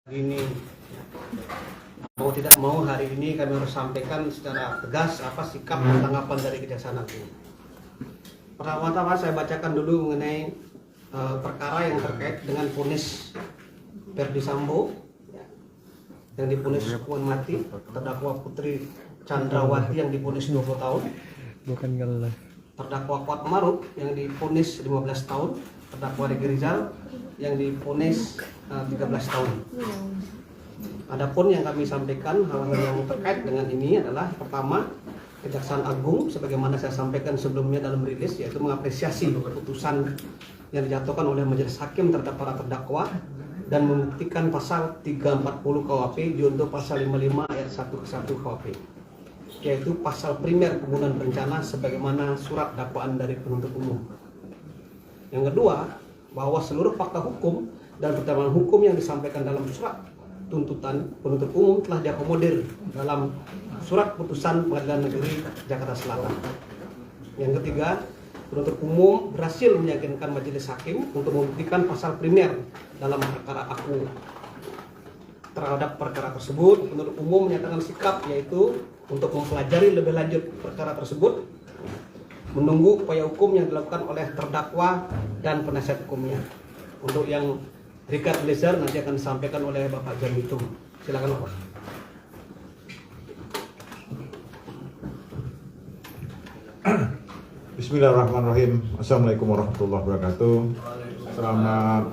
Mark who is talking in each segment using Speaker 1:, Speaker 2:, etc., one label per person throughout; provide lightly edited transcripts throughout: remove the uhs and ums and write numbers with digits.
Speaker 1: Ini mau tidak mau hari ini kami harus sampaikan secara tegas apa sikap dan tanggapan dari Kejaksaan Agung. Pertama-tama saya bacakan dulu mengenai perkara yang terkait dengan vonis Verdi Sambo yang divonis hukuman mati, terdakwa Putri Chandrawati yang divonis 20 tahun, terdakwa Kuat Maruf yang divonis 15 tahun, terdakwa Riki Rizal yang divonis 13 tahun. Adapun yang kami sampaikan hal-hal yang terkait dengan ini adalah pertama, Kejaksaan Agung sebagaimana saya sampaikan sebelumnya dalam rilis, yaitu mengapresiasi keputusan yang dijatuhkan oleh majelis hakim terhadap para terdakwa dan membuktikan pasal 340 KUHP junto pasal 55 ayat 1 ke 1 KUHP, yaitu pasal primer pembunuhan berencana sebagaimana surat dakwaan dari penuntut umum. Yang kedua, bahwa seluruh fakta hukum dan pertimbangan hukum yang disampaikan dalam surat tuntutan penuntut umum telah diakomodir dalam surat putusan Pengadilan Negeri Jakarta Selatan. Yang ketiga, penuntut umum berhasil meyakinkan majelis hakim untuk membuktikan pasal primer dalam perkara aku. Terhadap perkara tersebut, penuntut umum menyatakan sikap yaitu untuk mempelajari lebih lanjut perkara tersebut, menunggu upaya hukum yang dilakukan oleh terdakwa dan penasihat hukumnya. Untuk yang Richard Eliezer nanti akan disampaikan oleh Bapak Jamitum. Silakan Bapak.
Speaker 2: Bismillahirrahmanirrahim. Assalamualaikum warahmatullahi wabarakatuh. Selamat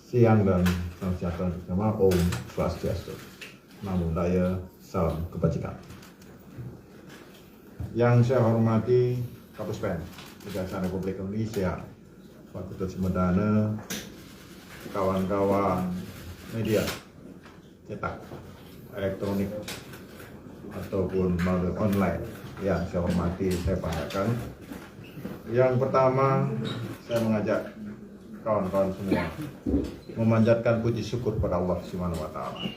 Speaker 2: siang dan salam sejahtera bersama. Om Swastiastu. Namo Buddhaya. Salam kebajikan. Yang saya hormati Kapus Pen Kejaksaan Republik Indonesia, Pak Ketut Sumedana, kawan-kawan media cetak, elektronik ataupun melalui online yang saya hormati, saya banggakan. Yang pertama, saya mengajak kawan-kawan semua memanjatkan puji syukur pada Allah Subhanahu wa taala.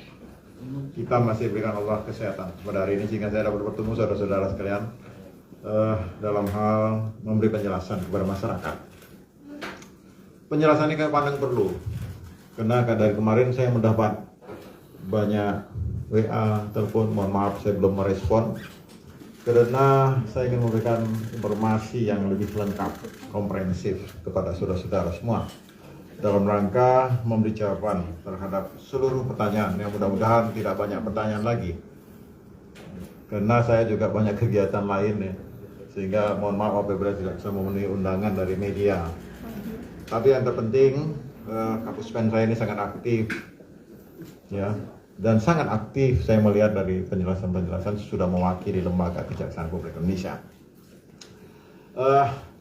Speaker 2: Kita masih berikan Allah kesehatan pada hari ini sehingga saya dapat bertemu saudara-saudara sekalian dalam hal memberi penjelasan kepada masyarakat. Penjelasan ini kami pandang perlu karena dari kemarin saya mendapat banyak WA, telepon, mohon maaf saya belum merespon karena saya ingin memberikan informasi yang lebih lengkap, komprehensif kepada saudara-saudara semua dalam rangka memberi jawaban terhadap seluruh pertanyaan yang mudah-mudahan tidak banyak pertanyaan lagi karena saya juga banyak kegiatan lain ya, sehingga mohon maaf apabila tidak bisa memenuhi undangan dari media. Tapi yang terpenting Kapus Pen saya ini sangat aktif ya, dan sangat aktif saya melihat dari penjelasan-penjelasan sudah mewakili lembaga Kejaksaan Republik Indonesia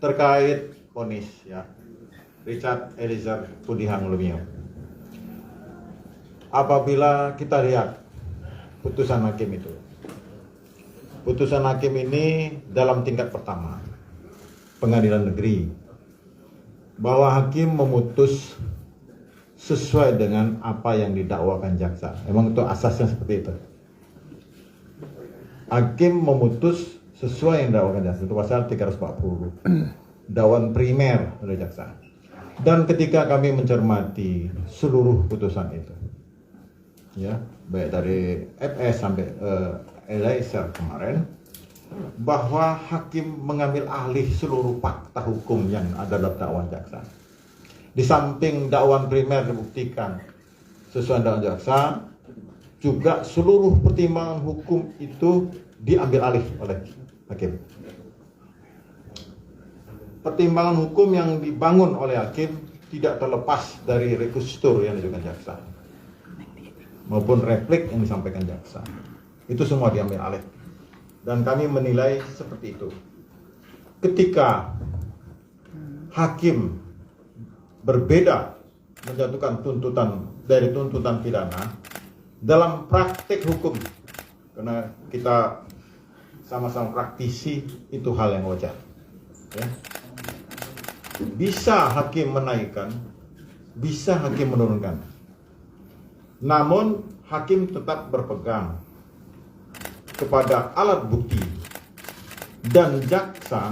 Speaker 2: terkait vonis ya Richard Eliezer Pudihang Lumiu. Apabila kita lihat putusan hakim itu, putusan hakim ini dalam tingkat pertama pengadilan negeri, bahwa hakim memutus sesuai dengan apa yang didakwakan jaksa. Emang itu asasnya seperti itu. Hakim memutus sesuai yang didakwakan jaksa. Itu pasal 340. Dakwaan primer oleh jaksa. Dan ketika kami mencermati seluruh putusan itu, ya, baik dari FS sampai Eliezer kemarin, bahwa hakim mengambil alih seluruh fakta hukum yang ada dalam dakwaan jaksa. Di samping dakwaan primer dibuktikan sesuai dengan jaksa, juga seluruh pertimbangan hukum itu diambil alih oleh hakim. Pertimbangan hukum yang dibangun oleh hakim tidak terlepas dari rekustur yang diajukan jaksa maupun replik yang disampaikan jaksa. Itu semua diambil alih. Dan kami menilai seperti itu. Ketika hakim berbeda menjatuhkan tuntutan dari tuntutan pidana dalam praktik hukum, karena kita sama-sama praktisi, itu hal yang wajar. Ya. Bisa hakim menaikkan, bisa hakim menurunkan. Namun hakim tetap berpegang kepada alat bukti dan jaksa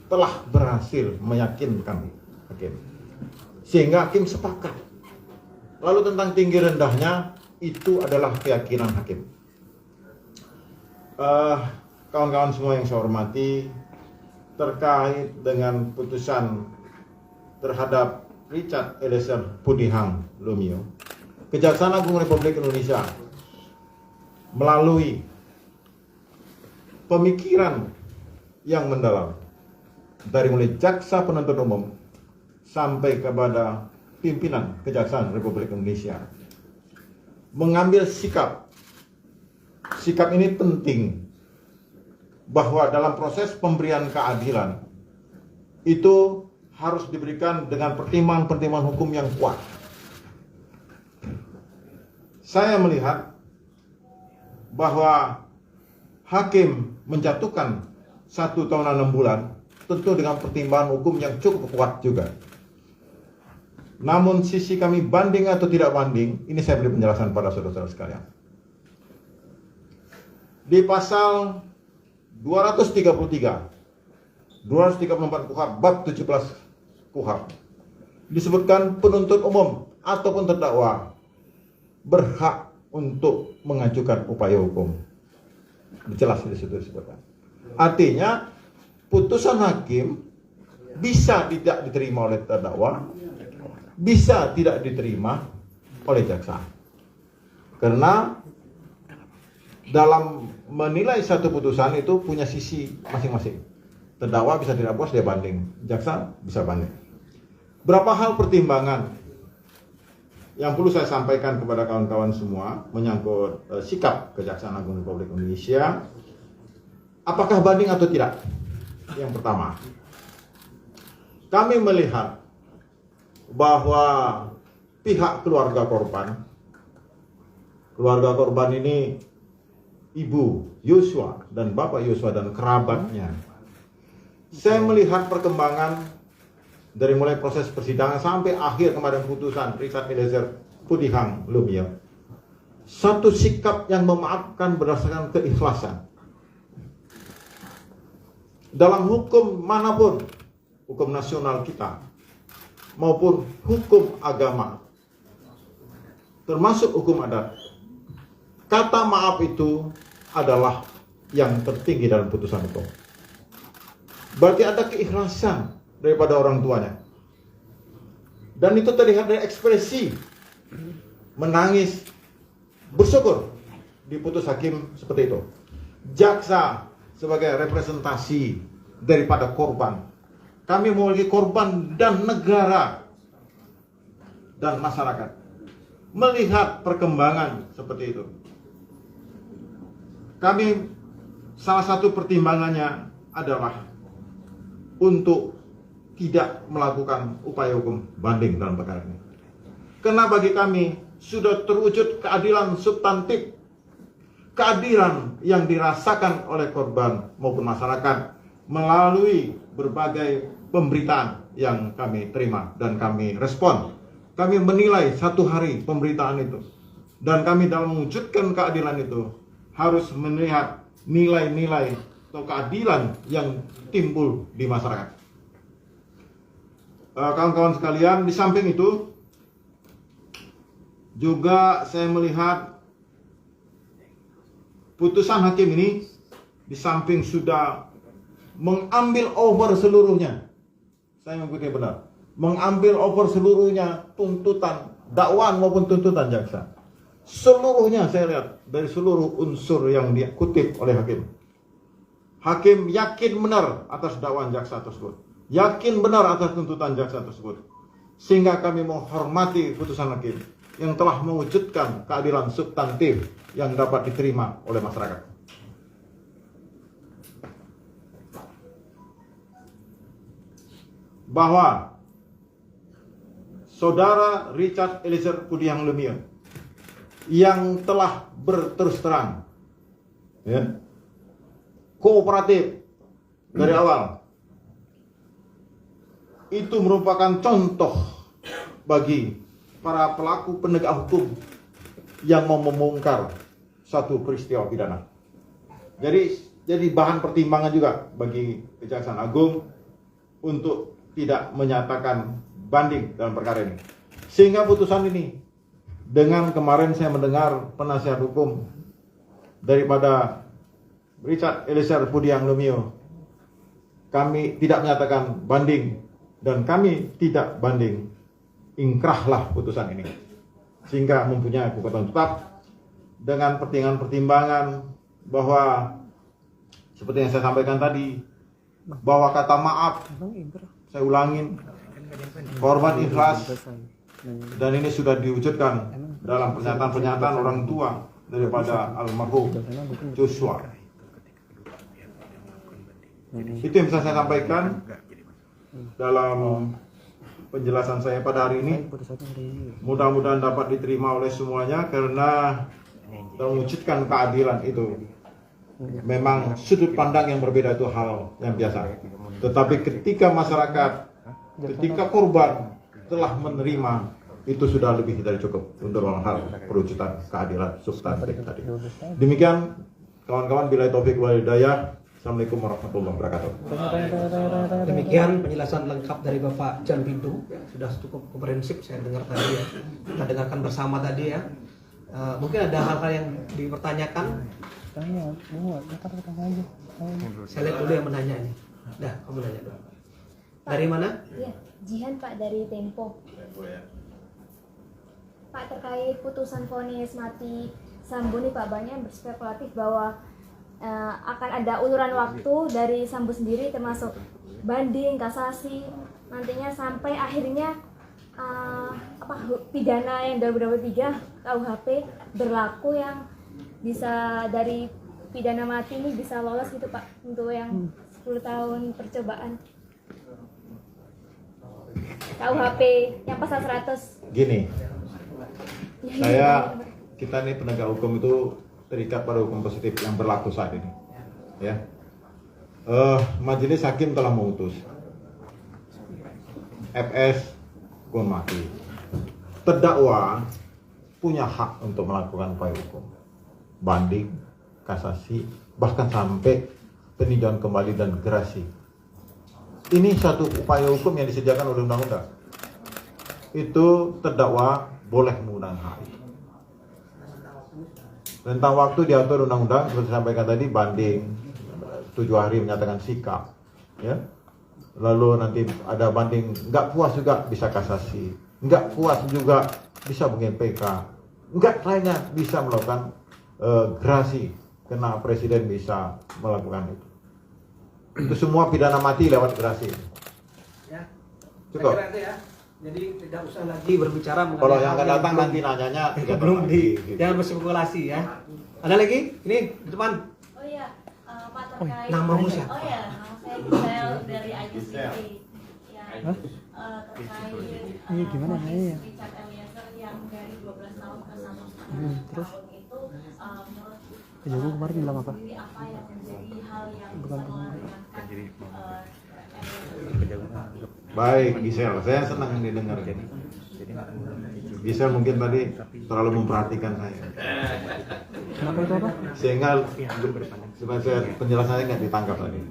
Speaker 2: telah berhasil meyakinkan hakim, sehingga hakim sepakat Lalu tentang tinggi rendahnya, itu adalah keyakinan hakim. Kawan-kawan semua yang saya hormati, terkait dengan putusan terhadap Richard Eliezer Pudihang Lumiu, Kejaksaan Agung Republik Indonesia melalui pemikiran yang mendalam dari mulai jaksa penuntut umum sampai kepada pimpinan Kejaksaan Republik Indonesia mengambil sikap. Sikap ini penting, bahwa dalam proses pemberian keadilan itu harus diberikan dengan pertimbangan-pertimbangan hukum yang kuat. Saya melihat bahwa hakim menjatuhkan 1 tahun 6 bulan tentu dengan pertimbangan hukum yang cukup kuat juga. Namun sisi kami banding atau tidak banding, ini saya beri penjelasan pada saudara-saudara sekalian. Di pasal 234 KUHP bab 17 KUHP disebutkan penuntut umum ataupun terdakwa berhak untuk mengajukan upaya hukum. Jelas di situ disebutkan. Artinya putusan hakim bisa tidak diterima oleh terdakwa, bisa tidak diterima oleh jaksa. Karena dalam menilai satu putusan itu punya sisi masing-masing. Terdakwa bisa tidak puas, dia banding. Jaksa bisa banding. Berapa hal pertimbangan yang perlu saya sampaikan kepada kawan-kawan semua menyangkut sikap Kejaksaan Agung Republik Indonesia. Apakah banding atau tidak? Yang pertama, kami melihat bahwa pihak keluarga korban ini Ibu Yosua dan Bapak Yosua dan kerabatnya. Saya melihat perkembangan dari mulai proses persidangan sampai akhir kemarin putusan Richard Eliezer Pudihang Lumiu. Satu sikap yang memaafkan berdasarkan keikhlasan. Dalam hukum manapun, hukum nasional kita maupun hukum agama, termasuk hukum adat, kata maaf itu adalah yang tertinggi dalam putusan hukum. Berarti ada keikhlasan daripada orang tuanya. Dan itu terlihat dari ekspresi menangis, bersyukur diputus hakim seperti itu. Jaksa sebagai representasi daripada korban. Kami memiliki korban dan negara dan masyarakat. Melihat perkembangan seperti itu, kami salah satu pertimbangannya adalah untuk tidak melakukan upaya hukum banding dalam perkara ini. Karena bagi kami sudah terwujud keadilan substantif, keadilan yang dirasakan oleh korban maupun masyarakat melalui berbagai pemberitaan yang kami terima dan kami respon. Kami menilai 1 hari pemberitaan itu, dan kami dalam mewujudkan keadilan itu harus melihat nilai-nilai atau keadilan yang timbul di masyarakat. Kawan-kawan sekalian, di samping itu juga saya melihat putusan hakim ini di samping sudah mengambil over seluruhnya, saya mengikuti benar, mengambil over seluruhnya tuntutan dakwaan maupun tuntutan jaksa. Seluruhnya saya lihat dari seluruh unsur yang dikutip oleh hakim. Hakim yakin benar atas dakwaan jaksa tersebut, yakin benar atas tuntutan jaksa tersebut, sehingga kami menghormati putusan hakim yang telah mewujudkan keadilan substantif yang dapat diterima oleh masyarakat. Bahwa saudara Richard Eliezer Pudihang Lumiu yang telah berterus terang, kooperatif dari awal, itu merupakan contoh bagi para pelaku penegak hukum yang mau membongkar satu peristiwa pidana. Jadi bahan pertimbangan juga bagi Kejaksaan Agung untuk tidak menyatakan banding dalam perkara ini. Sehingga putusan ini dengan kemarin saya mendengar penasihat hukum daripada Richard Eliezer Pudiang Lumiu, kami tidak menyatakan banding dan kami tidak banding. Ingkrahlah putusan ini sehingga mempunyai kekuatan tetap dengan pertimbangan bahwa seperti yang saya sampaikan tadi, bahwa kata maaf, saya ulangin, korban ikhlas, dan ini sudah diwujudkan dalam pernyataan-pernyataan orang tua daripada almarhum Joshua. Itu yang bisa saya sampaikan dalam penjelasan saya pada hari ini. Mudah-mudahan dapat diterima oleh semuanya karena mewujudkan keadilan itu memang sudut pandang yang berbeda, itu hal yang biasa. Tetapi ketika masyarakat, ketika korban telah menerima, itu sudah lebih dari cukup untuk hal perwujudan keadilan substantif tadi. Demikian kawan-kawan, billahi taufik wal hidayah. Assalamualaikum warahmatullahi wabarakatuh.
Speaker 1: Demikian penjelasan lengkap dari Bapak Jan Pintu, sudah cukup komprehensif saya dengar tadi ya. Kita dengarkan bersama tadi ya. Mungkin ada hal-hal yang dipertanyakan. Saya lihat dulu yang menanya ini. Dah, kamu nanya dulu. Dari mana?
Speaker 3: Iya, Jihan Pak, dari Tempo. Pak, terkait putusan vonis mati Sambo nih Pak, banyak yang berspekulatif bahwa akan ada uluran waktu dari Sambo sendiri, termasuk banding, kasasi, nantinya sampai akhirnya pidana yang 2023 KUHP berlaku, yang bisa dari pidana mati ini bisa lolos gitu Pak untuk yang 10 tahun percobaan. KUHP yang pasal 100.
Speaker 2: Gini, kita ini penegak hukum itu terikat pada hukum positif yang berlaku saat ini. Ya, majelis hakim telah memutus FS hukuman mati. Terdakwa punya hak untuk melakukan upaya hukum, banding, kasasi, bahkan sampai peninjauan kembali dan gerasi. Ini satu upaya hukum yang disediakan oleh undang-undang. Itu terdakwa boleh menggunakan hak itu. Tentang waktu diatur undang-undang, seperti saya sampaikan tadi, banding 7 hari menyatakan sikap, ya. Lalu nanti ada banding, nggak puas juga bisa kasasi, nggak puas juga bisa mungkin PK, nggak lainnya bisa melakukan gerasi, karena presiden bisa melakukan itu. Itu semua pidana mati lewat gerasi.
Speaker 1: Ya.
Speaker 2: Cukup.
Speaker 1: Jadi tidak usah lagi berbicara mengenai
Speaker 2: Kalau yang akan
Speaker 1: hal
Speaker 2: datang
Speaker 1: belum-
Speaker 2: nanti nanyanya
Speaker 1: belum di,
Speaker 2: gitu.
Speaker 1: jangan berspekulasi ya. Ada lagi? Ini di depan.
Speaker 3: Oh iya, Pak, terkait
Speaker 1: Namamu siapa?
Speaker 3: Oh iya, nama saya Gisel dari Ayu City. Ya, terkait
Speaker 4: gimana namanya ya?
Speaker 3: Richard Eliezer yang dari 12 tahun ke 1,5
Speaker 4: terus?
Speaker 3: tahun itu, menurut
Speaker 4: Kejagung kemarin bilang apa?
Speaker 3: sendiri apa yang menjadi hal yang
Speaker 4: Bukan
Speaker 3: bisa meringankan
Speaker 2: Baik, Gisel, saya senang didengar. Gisel mungkin tadi terlalu memperhatikan saya,
Speaker 4: Kenapa itu apa?
Speaker 2: sehingga supaya saya penjelasannya nggak ditangkap tadi.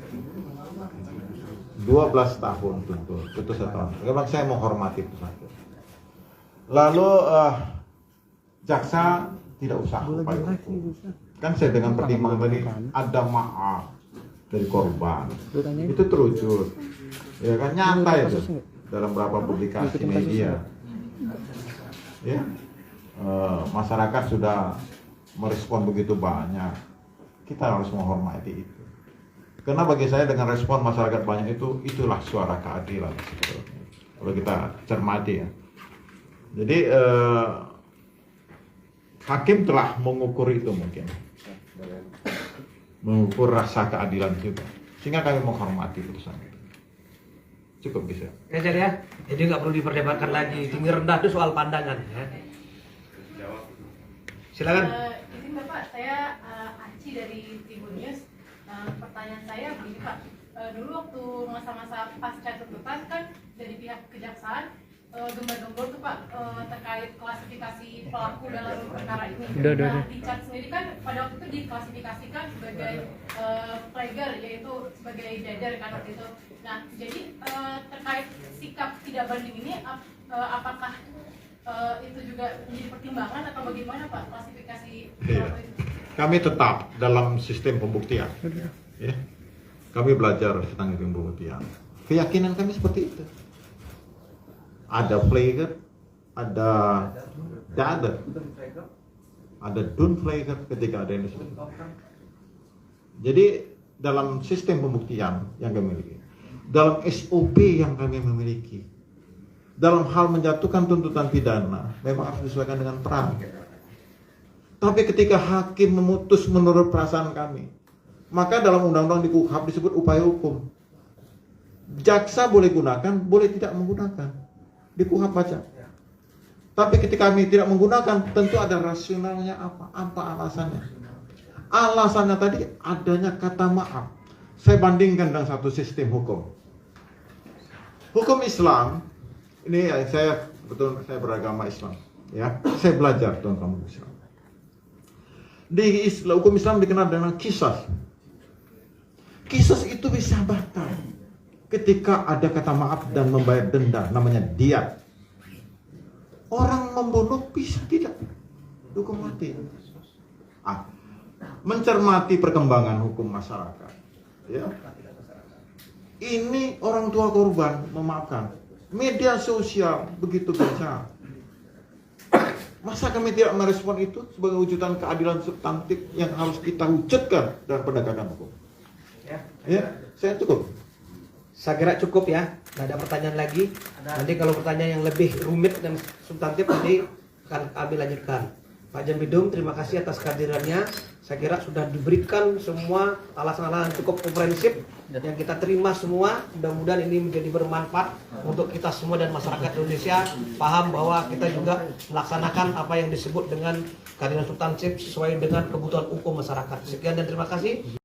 Speaker 2: 12 tahun tuntut, itu 1 tahun. Memang saya menghormati itu satu. Lalu jaksa tidak usah upaya hukum. Kan saya dengan pertimbangan tadi ada maaf dari korban, itu terwujud, ya kan, nyata itu dalam beberapa publikasi media, ya. Masyarakat sudah merespon begitu banyak, kita harus menghormati itu. Karena bagi saya dengan respon masyarakat banyak itu, itulah suara keadilan sebetulnya. Kalau kita cermati ya. Jadi hakim telah mengukur itu mungkin. Mengukur rasa keadilan juga. Sehingga kami menghormati putusan itu. Cukup bisa.
Speaker 1: Kejar ya. Jadi nggak perlu diperdebatkan lagi. Tinggi rendah itu soal pandangan ya. Silakan.
Speaker 5: Izin Bapak, saya Aci dari Tribun News. Pertanyaan saya begini Pak, dulu waktu masa-masa pasca tuntutan kan dari pihak kejaksaan gembar-gembor tuh Pak terkait klasifikasi pelaku dalam perkara ini. Nah, Richard sendiri kan pada waktu itu diklasifikasikan sebagai player, yaitu sebagai dader kan waktu itu. Nah, jadi terkait sikap tidak banding ini, apakah itu juga menjadi pertimbangan atau bagaimana Pak klasifikasi
Speaker 2: Iya.
Speaker 5: itu?
Speaker 2: Kami tetap dalam sistem pembuktian. Ya. Kami belajar tentang sistem pembuktian. Keyakinan kami seperti itu. Ada flagrant, ada dader, ada dunflager ketika ada yang disebut. Jadi dalam sistem pembuktian yang kami miliki, dalam SOP yang kami memiliki, dalam hal menjatuhkan tuntutan pidana memang harus disesuaikan dengan terang. Tapi ketika hakim memutus menurut perasaan kami, maka dalam undang-undang di KUHP disebut upaya hukum. Jaksa boleh gunakan, boleh tidak menggunakan. Di KUHP baca. Tapi ketika kami tidak menggunakan, tentu ada rasionalnya apa? Apa alasannya? Alasannya tadi adanya kata maaf. Saya bandingkan dengan satu sistem hukum. Hukum Islam, ini saya betul saya beragama Islam, ya. Saya belajar tentang hukum Islam. Di hukum Islam dikenal dengan qisas. Qisas itu bisa batal ketika ada kata maaf dan membayar denda, namanya diat. Orang membunuh bisa tidak hukum mati. Mencermati perkembangan hukum masyarakat, ya. Ini orang tua korban memaafkan. Media sosial begitu gencar. Masa kami tidak merespon itu sebagai wujudan keadilan substantif yang harus kita wujudkan dalam penegakan hukum? Ya, saya cukup.
Speaker 1: Saya kira cukup ya, nggak ada pertanyaan lagi. Nanti kalau pertanyaan yang lebih rumit dan substantif nanti akan kami lanjutkan. Pak Jambidum, terima kasih atas kehadirannya. Saya kira sudah diberikan semua alasan-alasan cukup komprehensif yang kita terima semua. Mudah-mudahan ini menjadi bermanfaat untuk kita semua dan masyarakat Indonesia paham bahwa kita juga melaksanakan apa yang disebut dengan keadilan substantif sesuai dengan kebutuhan hukum masyarakat. Sekian dan terima kasih.